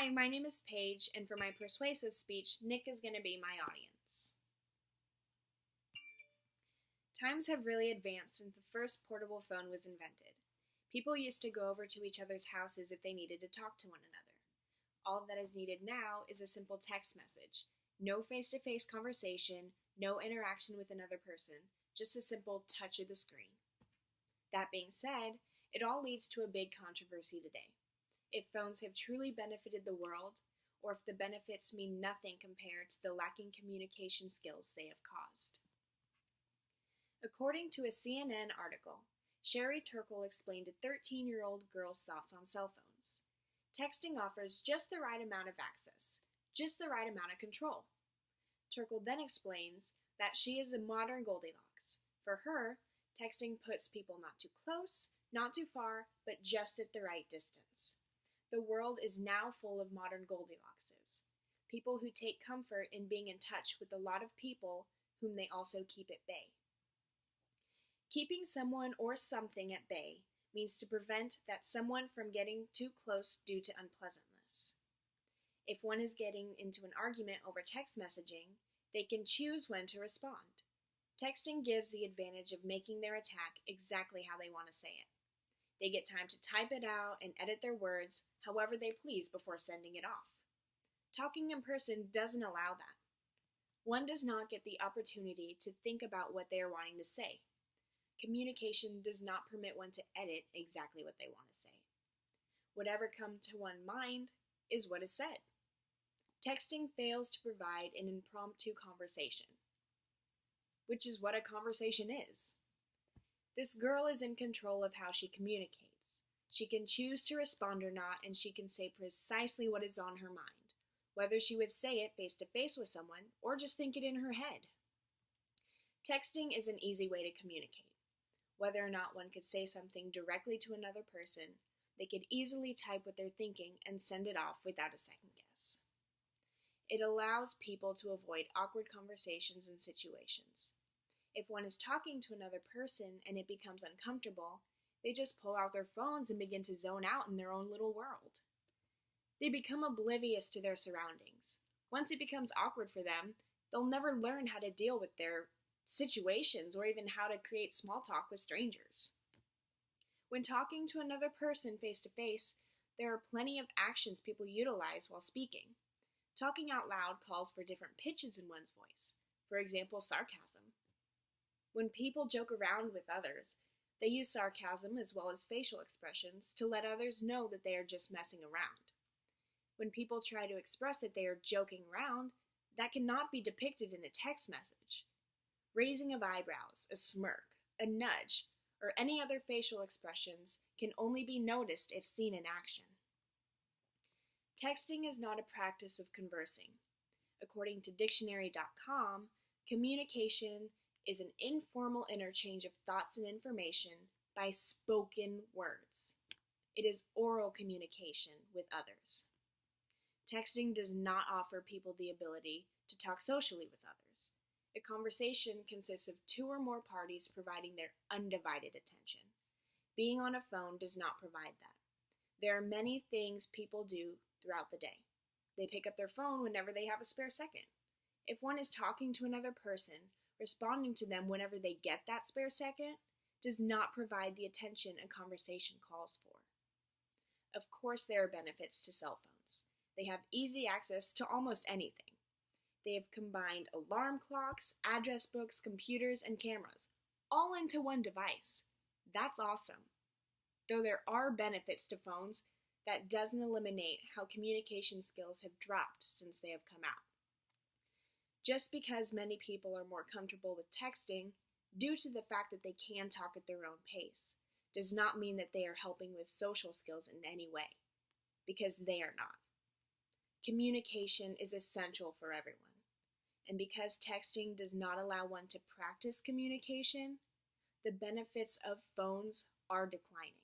Hi, my name is Paige, and for my persuasive speech, Nick is going to be my audience. Times have really advanced since the first portable phone was invented. People used to go over to each other's houses if they needed to talk to one another. All that is needed now is a simple text message. No face-to-face conversation, no interaction with another person, just a simple touch of the screen. That being said, it all leads to a big controversy today. If phones have truly benefited the world, or if the benefits mean nothing compared to the lacking communication skills they have caused. According to a CNN article, Sherry Turkle explained a 13-year-old girl's thoughts on cell phones. Texting offers just the right amount of access, just the right amount of control. Turkle then explains that she is a modern Goldilocks. For her, texting puts people not too close, not too far, but just at the right distance. The world is now full of modern Goldilockses, people who take comfort in being in touch with a lot of people whom they also keep at bay. Keeping someone or something at bay means to prevent that someone from getting too close due to unpleasantness. If one is getting into an argument over text messaging, they can choose when to respond. Texting gives the advantage of making their attack exactly how they want to say it. They get time to type it out and edit their words however they please before sending it off. Talking in person doesn't allow that. One does not get the opportunity to think about what they are wanting to say. Communication does not permit one to edit exactly what they want to say. Whatever comes to one's mind is what is said. Texting fails to provide an impromptu conversation, which is what a conversation is. This girl is in control of how she communicates. She can choose to respond or not, and she can say precisely what is on her mind, whether she would say it face to face with someone or just think it in her head. Texting is an easy way to communicate. Whether or not one could say something directly to another person, they could easily type what they're thinking and send it off without a second guess. It allows people to avoid awkward conversations and situations. If one is talking to another person and it becomes uncomfortable, they just pull out their phones and begin to zone out in their own little world. They become oblivious to their surroundings. Once it becomes awkward for them, they'll never learn how to deal with their situations or even how to create small talk with strangers. When talking to another person face to face, there are plenty of actions people utilize while speaking. Talking out loud calls for different pitches in one's voice, for example, sarcasm. When people joke around with others, they use sarcasm as well as facial expressions to let others know that they are just messing around. When people try to express that they are joking around, that cannot be depicted in a text message. Raising of eyebrows, a smirk, a nudge, or any other facial expressions can only be noticed if seen in action. Texting is not a practice of conversing. According to dictionary.com, communication is an informal interchange of thoughts and information by spoken words. It is oral communication with others. Texting does not offer people the ability to talk socially with others. A conversation consists of two or more parties providing their undivided attention. Being on a phone does not provide that. There are many things people do throughout the day. They pick up their phone whenever they have a spare second. If one is talking to another person, responding to them whenever they get that spare second does not provide the attention a conversation calls for. Of course, there are benefits to cell phones. They have easy access to almost anything. They have combined alarm clocks, address books, computers, and cameras, all into one device. That's awesome. Though there are benefits to phones, that doesn't eliminate how communication skills have dropped since they have come out. Just because many people are more comfortable with texting due to the fact that they can talk at their own pace does not mean that they are helping with social skills in any way, because they are not. Communication is essential for everyone, and because texting does not allow one to practice communication, the benefits of phones are declining.